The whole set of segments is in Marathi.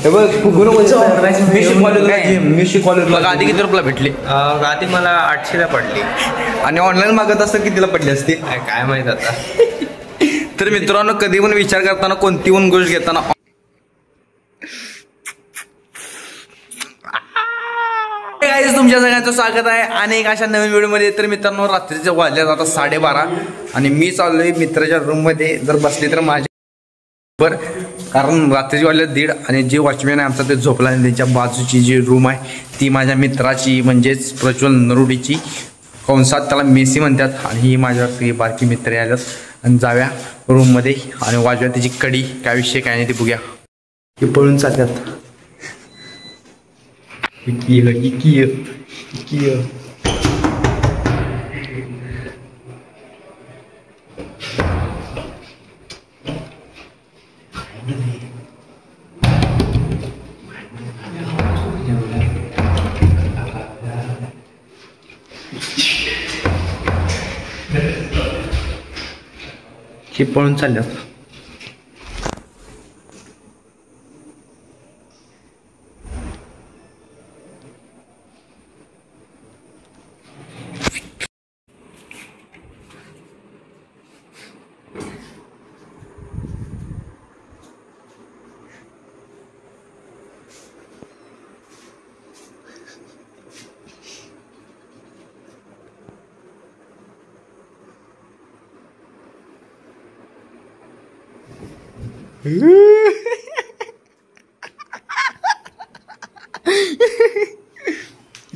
हे बघ मी शिकवलं गादी किती रुपयाला भेटली? गादी मला 800ला पडली. आणि ऑनलाईन मागत असतं कितीला पडली असती काय माहित आता. तर मित्रांनो कधी पण विचार करताना कोणती पण गोष्ट घेताना तुमच्या सगळ्यांचं स्वागत आहे आणि एक अशा नवीन व्हिडिओमध्ये. तर मित्रांनो रात्रीचे वाजल्यात आता 12:30 आणि मी चाललोय मित्राच्या रूम मध्ये. जर बसले तर माझ्या बर, कारण रात्रीचे वाजले 1:30 आणि जे वॉचमॅन आहे आमचा ते झोपला आणि त्यांच्या बाजूची जी रूम आहे ती माझ्या मित्राची म्हणजेच प्रज्वल नरुडीची, कंसात त्याला मेसी म्हणतात. आणि ही माझ्या बारकी मित्र आल्यात आणि जाव्या रूममध्ये आणि वाजव्या त्याची कडी. काय विषय काय नाही ते बघूया. हे पळून चालतात. हे पळून चालल्यात.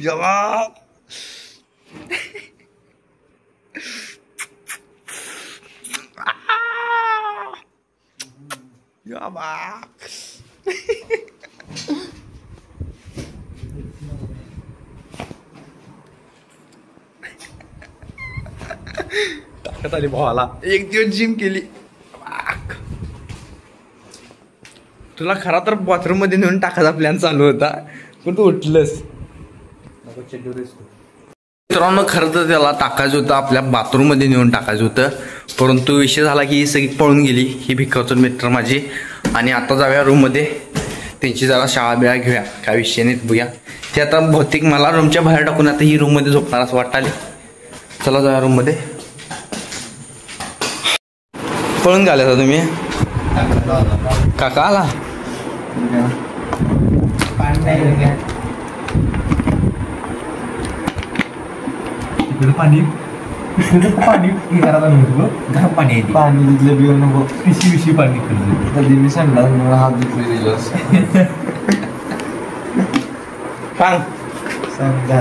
जवाब ताकद आली भावाला. एक दिवस जिम केली. तुला खरा तर बाथरूम मध्ये नेऊन टाकायचा प्लॅन चालू होता पण तू उठलंस. मित्रांनो खरं तर त्याला टाकायचं होतं आपल्या बाथरूम मध्ये नेऊन टाकायचं होतं, परंतु विषय झाला की ही सगळी पळून गेली. ही भिकावतो मित्र माझी. आणि आता जाऊया रूम मध्ये, त्यांची जरा शाळा बिळा घेऊया. काय विषय नाही बघूया. ते आता भौतिक मला रूमच्या बाहेर टाकून आता ही रूम मध्ये झोपणार असं वाटाले. चला जाऊया रूम मध्ये. पळून गेला का तुम्ही? काका आला पाणी पाणी पाणी पाणी तिथलं नको पिशी पाणी कधी मी सांगणार मला हात दुखले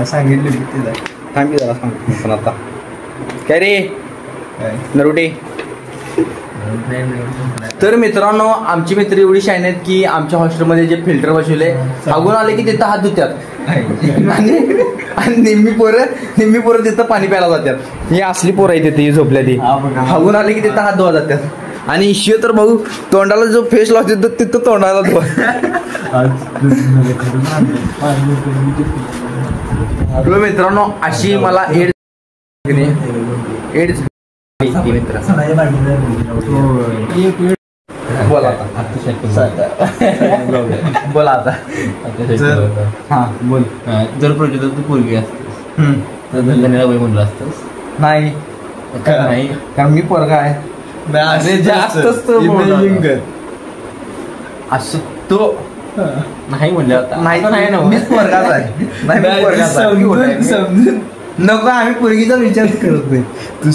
सांगितले थांबी जरा सांग पण आता. काय रे नरुडे? तर मित्रांनो आमची मित्र एवढी शाईन आहेत की आमच्या हॉस्टेलमध्ये जे फिल्टर बसवले हागून आले की तिथं हात धुत्यात आणि निम्मी पोरं तिथं पाणी प्यायला जातात. ही असली पोरं आहे तिथे झोपल्या ती. हागून आले की तिथं हात धुवा जातात. आणि इश्यू तर भाऊ तोंडाला जो फेस लावते तिथं तोंडाला धुवा. मित्रांनो अशी मला एड्स मित्र बोला बोला आता. हा बोल. जर प्रोजेक्ट तू पोरगी असतेस तर धंद्याला वय म्हणलं असतंस? नाही कारण मी पोरगा आहे. असं तो नाही म्हणलं आता. नाही ना मीच पोरगाच आहे. समजून नको आम्ही पोरगीचा विचार करत नाही. तू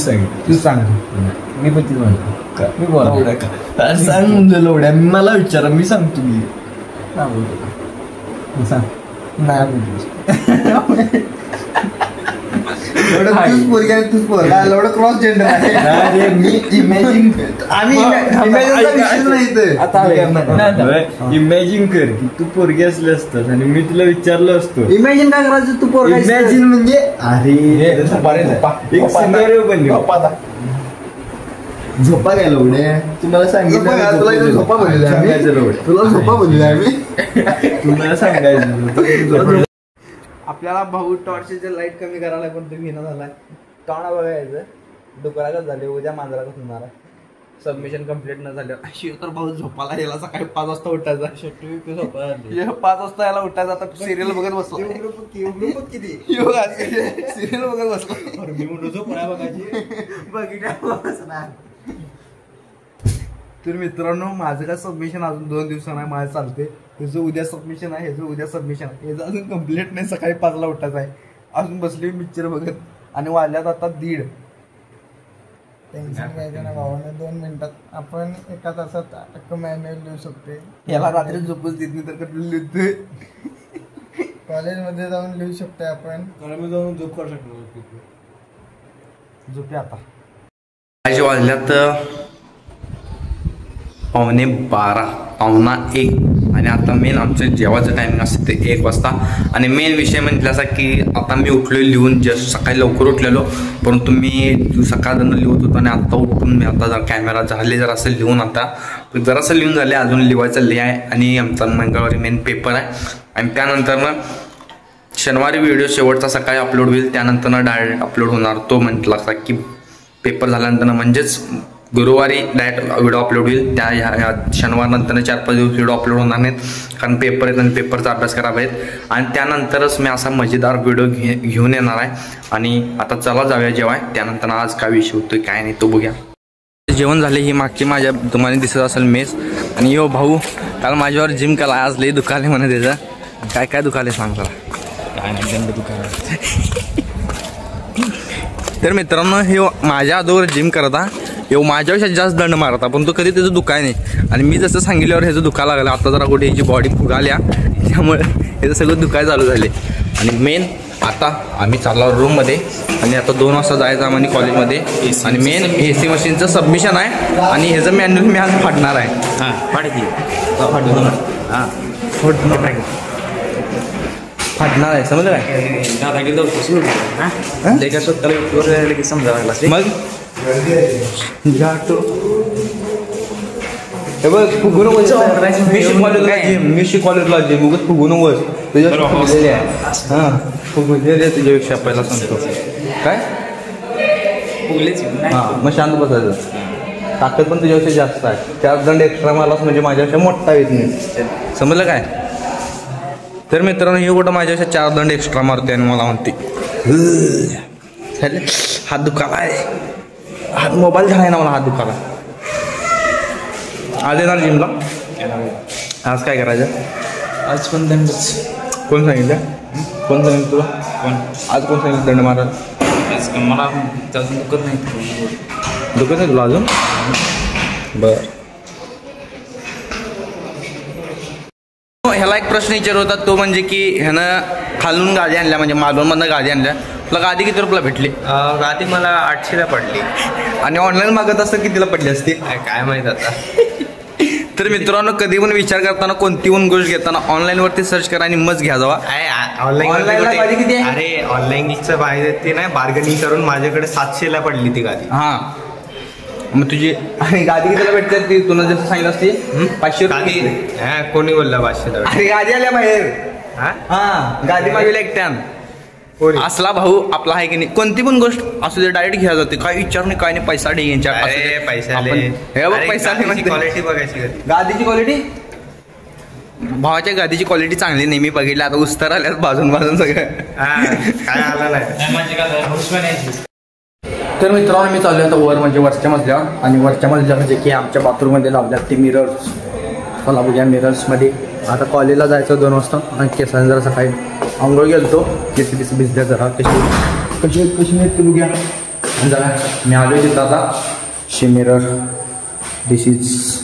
सांग. मी पण तीच म्हणतो. मी बोला सांग म्हणजे लोड्या मला विचारा मी सांगतो. मी सांग नाही तूच पोरगी आहे तूच पोरगा एवढं क्रॉस जेंडर आहे. मी इमॅजिन इमॅजिन कर की तू पोरगी असली असतात आणि मी तुला विचारलं असतो. इमॅजिन काय करायचं? तू पोरगा इमॅजिन म्हणजे अरे एक सिनारिओ बनली. झोपा घ्या लोडे तुम्हाला सांगितलं. तुला झोपा बोलले आम्ही तुम्हाला सांगायचं. आपल्याला भाऊ टॉर्चचे लाईट कमी करायला कोणतं घेणं झालाय. टॉणा बघायचं डुकरालाच झाले. उद्या मांजरालाच होणार आहे. सबमिशन कम्प्लीट न झालं शिव तर भाऊ झोपाला याला सकाळी 5 वाजता उठायचा 5 वाजता याला उठायचा आता सिरियल बघत बसलो सिरियल बघत बसलो मी बघितलं. तर मित्रांनो माझं काय सबमिशन अजून 2 दिवसांना आहे माझं चालते. ह्याचं उद्या सबमिशन आहे ह्याचं उद्या सबमिशन आहे ह्याचं अजून कम्प्लीट नाही. सकाळी 5ला उठायचं आहे अजून बसले पिक्चर बघत आणि वाजल्यात आता 1:30. टेन्शन घ्यायचं ना भावानं 2 मिनिटात आपण एका तासात अख्खं मॅन्युअल लिहू शकतो. याला रात्री झोपच देत नाही तर कधी लिहितोय. कॉलेजमध्ये जाऊन लिहू शकतोय आपण. कॉलेजमध्ये जाऊन झोप करू शकतो. झोपे आता माझे वाजल्यात 11:15 1:15 आणि आता मेन आमचं जेवायचं टायमिंग असतं ते 1 वाजता. आणि मेन विषय म्हणजे असा की आता मी उठलो लिहून जस्ट सकाळी लवकर उठलेलो परंतु मी सकाळनं लिहत होतो आणि आता उठून मी आता जर कॅमेरा झाले जर असं लिहून आता जरासं लिहून झाले अजून लिहायचं लिहाय. आणि आमचा मंगळवारी मेन पेपर आहे आणि त्यानंतरनं शनिवारी व्हिडिओ शेवटचा सकाळी अपलोड होईल त्यानंतरनं डायरेक्ट अपलोड होणार. तो म्हटला असा की पेपर झाल्यानंतर म्हणजेच गुरुवारी डायरेक्ट व्हिडिओ अपलोड होईल. त्या शनिवार नंतर 4-5 दिवस व्हिडिओ अपलोड होणार नाहीत कारण पेपर आहेत आणि पेपरचा अभ्यास करावा आहेत. आणि त्यानंतरच मी असा मजेदार व्हिडिओ घेऊन येणार आहे. आणि आता चला जाऊया जेवाय. त्यानंतर आज काय विषय होतोय काय नाही तो बघूया. जेवण झाले ही मागची माझ्या तुम्हाला दिसत असेल मेस. आणि यो भाऊ काल माझ्यावर जिम केला आज लई दुखाले म्हणे त्याचं काय काय दुखाले सांग मला. काय नाही दंड दुकान. तर मित्रांनो हे माझ्या अगोदर जिम करता येऊ माझ्यापेक्षा जास्त दंड मारता पण तो कधी त्याचं दुखाय नाही. आणि मी जसं सांगितल्यावर ह्याचं दुखा लागलं आता जरा कुठे ह्याची बॉडी फुगाल्या त्यामुळे ह्याचं सगळं दुखाय चालू झाले. आणि मेन आता आम्ही चाललो रूममध्ये आणि आता 2 वाजता जायचं आम्ही कॉलेजमध्ये. आणि मेन AC मशीनचं सबमिशन आहे आणि ह्याचं मॅन्युअल मी आज फाडणार आहे. हां फाडकी हां फाडणार आहे समजलं काय दादा गेलो हां स्वतःला समजा लागला मग हे बघ फुगून मी शिकवलेला जिम उगत फुगून वस तुझ्या हां फुगले तुझ्यापेक्षा पहिला सांगतो काय फुगलेच हां मग शांत बसायचं. ताकद पण तुझ्यापेक्षा जास्त आहे. 4 दंड एक्स्ट्रा मारलास म्हणजे माझ्यापेक्षा मोठा येत नाही समजलं काय. तर मित्रांनो हे कुठं माझ्यापेक्षा 4 दंड एक्स्ट्रा मारते आणि मला म्हणते हात दुखाला आहे हात मोबाईल झाला ना मला हात दुखाला. आज येणार जिमला आज काय करायचं आज पण दंडच. कोण सांगितलं कोण सांगितलं तुला कोण आज कोण सांगितलं दंड मारायला. आज मला अजून दुखत नाही. दुखत नाही तुला अजून बरं. ह्याला एक प्रश्न विचार होता तो म्हणजे की ह्यानं खालून गादी आणल्या म्हणजे मालवणमधनं गादी आणल्या तुला गादी किती रुपयाला भेटली. गादी मला 800ला पडली. आणि ऑनलाईन मागत असतं कितीला पडली असती काय माहित आता. तर मित्रांनो कधी पण विचार करताना कोणती पण गोष्ट घेताना ऑनलाईन वरती सर्च करा आणि मग घ्या जावा. ऑनलाईन किती आहे अरे ऑनलाईनचं पाहिजे ते नाही बार्गेनिंग करून माझ्याकडे 700ला पडली ती गादी. हां मग तुझी आणि गादी कितीला भेटते ती तुला जसं सांगितलं असते 500 हा कोणी बोलला 500. अरे गादी आल्या बाहेर हां गादी मागेला एकट्यान असला भाऊ आपला आहे की नाही. कोणती पण गोष्ट असू दे डायरेक्ट घ्या जाते काय विचार नाही काय नाही पैसा डे यांच्या पैसा क्वालिटी बघायची गादीची क्वालिटी भावाच्या गादीची क्वालिटी चांगली नेहमी बघितली आता उस्तर आल्यात बाजून सगळं काय आला नाही. तर मित्रांनो मी चालू आता वर म्हणजे वरच्या मजल्यावर आणि वरच्या मजल्यावर जे की आमच्या बाथरूममध्ये लावल्यात ते मिरर्स मला बघूया मिरर्समध्ये. आता कॉलेजला जायचं 2 वाजता आणि केसांनी जरा सकाळी आंघोळ गेलतो केस भिजल्या जरा कशी नाही ते बघूया. आणि जरा मी आलो तिथं आता शे मिरर दिस इज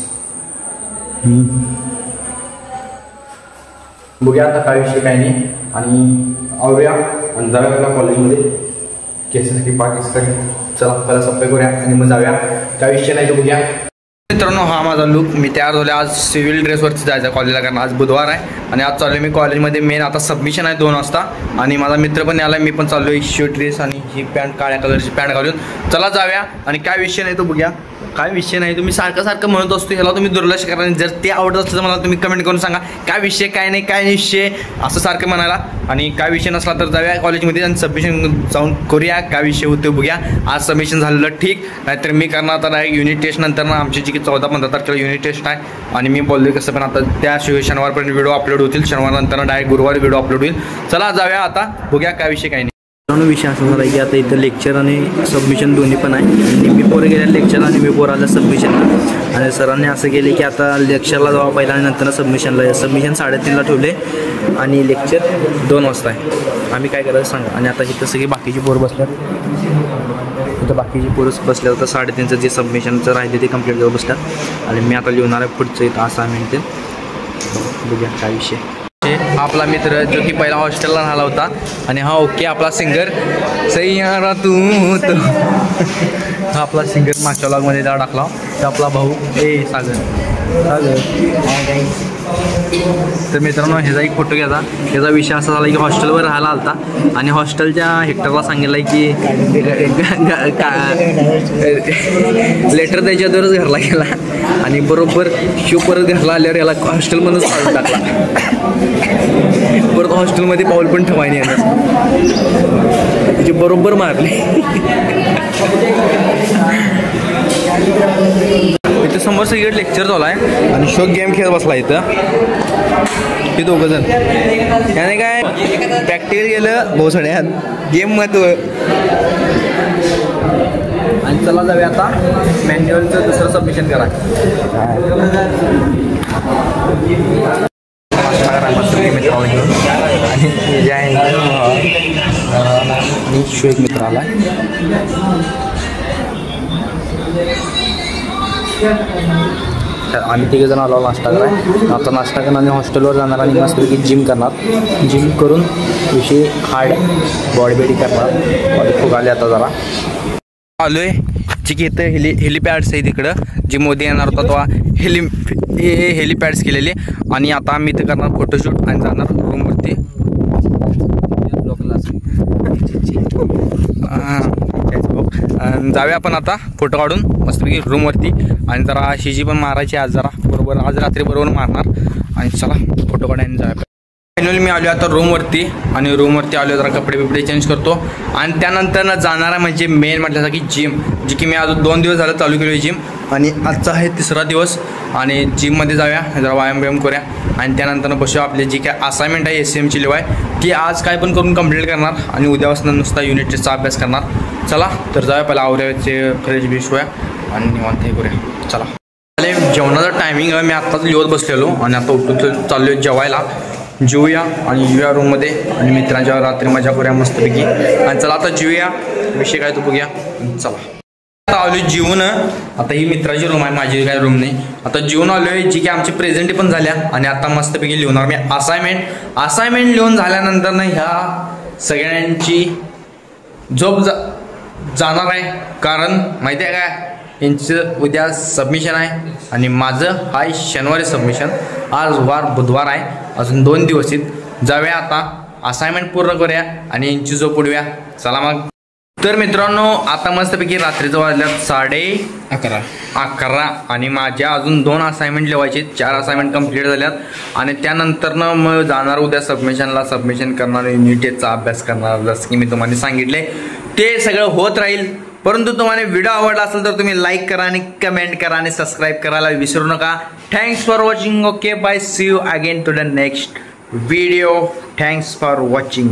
बघूया आता काय विषय काय नाही. आणि आवूया आणि जाऊया कॉलेजमध्ये केसासाठी पाकिस्तानी चला पहिला सप्पे करूया आणि मग जाऊया काय विषय नाही तो बघूया. मित्रांनो हा माझा लुक. मी तयार झालो आज सिव्हिल ड्रेसवरती जायचं कॉलेजला, कारण आज बुधवार आहे आणि आज चाललो मी कॉलेजमध्ये. मेन आता सबमिशन आहे 2 वाजता आणि माझा मित्र पण आला. मी पण चाललो शर्ट ड्रेस आणि ही पॅन्ट, काळ्या कलरची पॅन्ट घालून. चला जाऊया. आणि काय विषय नाही तो बघूया. काय विषय नाही, तुम्ही सारखं म्हणत असतो ह्याला तुम्ही दुर्लक्ष करा. आणि जर ते आवडत असतं तर मला तुम्ही कमेंट करून सांगा काय विषय, काय नाही, काय विषय असं सारखं म्हणायला. आणि काय विषय नसला तर जाऊया कॉलेजमध्ये आणि सबमिशन जाऊन करूया. काय विषय होतो बघूया. आज सबमिशन झालेलं ठीक, नाहीतर मी करणार आता डायरेक्ट युनिट टेस्ट नंतर ना. आमची जी की 14-15 तारखेला युनिट टेस्ट आहे आणि मी बोललो कसं पण आता त्या शनिवारपर्यंत व्हिडिओ अपलोड होतील. शनिवार नंतर डायरेक्ट गुरुवारी व्हिडिओ अपलोड होईल. चला जाऊया आता बघूया काय विषय काय नाही. विषय असा झाला की आता इथं लेक्चर आणि सबमिशन दोन्ही पण आहे. मी पोरं गेल्या लेक्चर आणि मी पोरं आलं सबमिशनला. आणि सरांनी असं केले की आता लेक्चरला जावा पहिला आणि नंतर सबमिशनला. सबमिशन 3:30ला ठेवले आणि लेक्चर 2 वाजता आहे. आम्ही काय करायचं सांगा. आणि आता इथं सगळी बाकीची पोरं बसल्यात. इथं बाकीची पोरं बसल्यात तर 3:30चं जे सबमिशनचं राहिले ते कंप्लीट करून बसल्यात. आणि मी आता लिहणार आहे पुढचं इथं असाइनमेंट ते. बघूया काय विषय. आपला मित्र जो की पहिला हॉस्टेलला राहिला होता आणि हा ओके आपला सिंगर सैयारा तू तो हा आपला सिंगर मागच्या व्लॉगमध्ये त्याला टाकला. तो आपला भाऊ सागर. तर मित्रांनो ह्याचा एक फोटो घ्यायचा. ह्याचा विषय असा झाला की हॉस्टेलवर राहायला आलता आणि हॉस्टेलच्या हेक्टरला सांगितलं की लेटर त्याच्यावरच घरला गेला आणि बरोबर शिव परत घरला आल्यावर याला हॉस्टेलमध्येच पाऊल टाकला. परत हॉस्टेलमध्ये पाऊल पण ठेवायने येणार त्याची बरोबर मारली. इथं समोर सगळीकडे लेक्चर चालू आहे आणि शो गेम खेळत बसला इथं. हे 2 जण याने काय प्रॅक्टिकल गेलं भोसड्यात गेम महत्व. आणि चला जाऊया आता मॅन्युअलचं दुसरं सबमिशन करा. आणि शो एक मित्र आला. आम्ही 3 जण आलो नाश्ता कराय. आता नाश्ता करणार आणि हॉस्टेलवर जाणार आणि मस्तपैकी जिम करणार. जिम करून विषय हार्ड बॉडी बेडी करणार. बॉडी फुगाले आता जरा आलो आहे. जे की इथं हेलिपॅड्स आहे तिकडं. जी मोदी येणार होता तेव्हा हेलिपॅड्स केलेले. आणि आता आम्ही इथं करणार फोटोशूट आणि जाणार रूमवरती. जाऊया आपण आता फोटो काढून मस्तपैकी रूमवरती. आणि जरा शिजी पण मारायची आज जरा बरोबर. आज रात्री बरोबर मारणार. आणि चला फोटो काढायला जाऊया. फायनली मी आलो आता रूमवरती आणि रूमवरती आलो जरा कपडे बिपडे चेंज करतो आणि त्यानंतर जाणार आहे म्हणजे मेन म्हटलं की जिम. जी की मी अजून 2 दिवस झालं चालू केली जिम आणि आजचा आहे 3रा दिवस. आणि जिममध्ये जाऊया जरा व्यायाम करूया आणि त्यानंतर बसूया. आपली जी काय असाइनमेंट आहे SCMची लिवाय ती आज काय पण करून कंप्लीट करणार आणि उद्यापासून नुसता युनिट टेस्टचा अभ्यास करणार. चला तर जाऊया पहिला आवऱ्याचे फ्रेश बिश होया आणि निवांत हे करूया. चला जेवणाचा टायमिंग आहे. मी आत्ताच लिहत बसलेलो आणि आता उठून चाललो जेवायला. जेवूया आणि येऊया रूममध्ये आणि मित्रांच्या रात्री मजा करूया मस्तपैकी. आणि चला आता जेवूया. विषय काय तो बघूया. चला आता आलो जेवून. आता ही मित्राची रूम आहे, माझी काय रूम नाही. आता जेवून आलो आहे जी की आमची प्रेझेंटी पण झाल्या आणि आता मस्तपैकी लिहणार मी असाइनमेंट लिहून झाल्यानंतर ना ह्या सगळ्यांची झोप जाणार आहे. कारण माहिती आहे काय यांचं उद्या सबमिशन आहे आणि माझं आहे शनिवारी सबमिशन. आज बुधवार आहे. अजून 2 दिवस आहेत. जाऊया आता असाइनमेंट पूर्ण करूया आणि यांची झोप उडूया. चला मग. तर मित्रांनो आता मस्तपैकी रात्रीचं वाजल्यात 11:30 आणि माझ्या अजून 2 असाइनमेंट लिवायचे. 4 असाइनमेंट कंप्लीट झाल्यात आणि त्यानंतरनं मग जाणार उद्या सबमिशन करणार. युनिट टेस्टचा अभ्यास करणार जसं की मी तुम्हाला सांगितले ते सगळं होत राहील. परंतु तुम्हाला व्हिडिओ आवडला असेल तर तुम्ही लाईक करा आणि कमेंट करा आणि सबस्क्राईब करायला विसरू नका. Thanks for watching. Okay bye. See you again to the next video. Thanks for watching.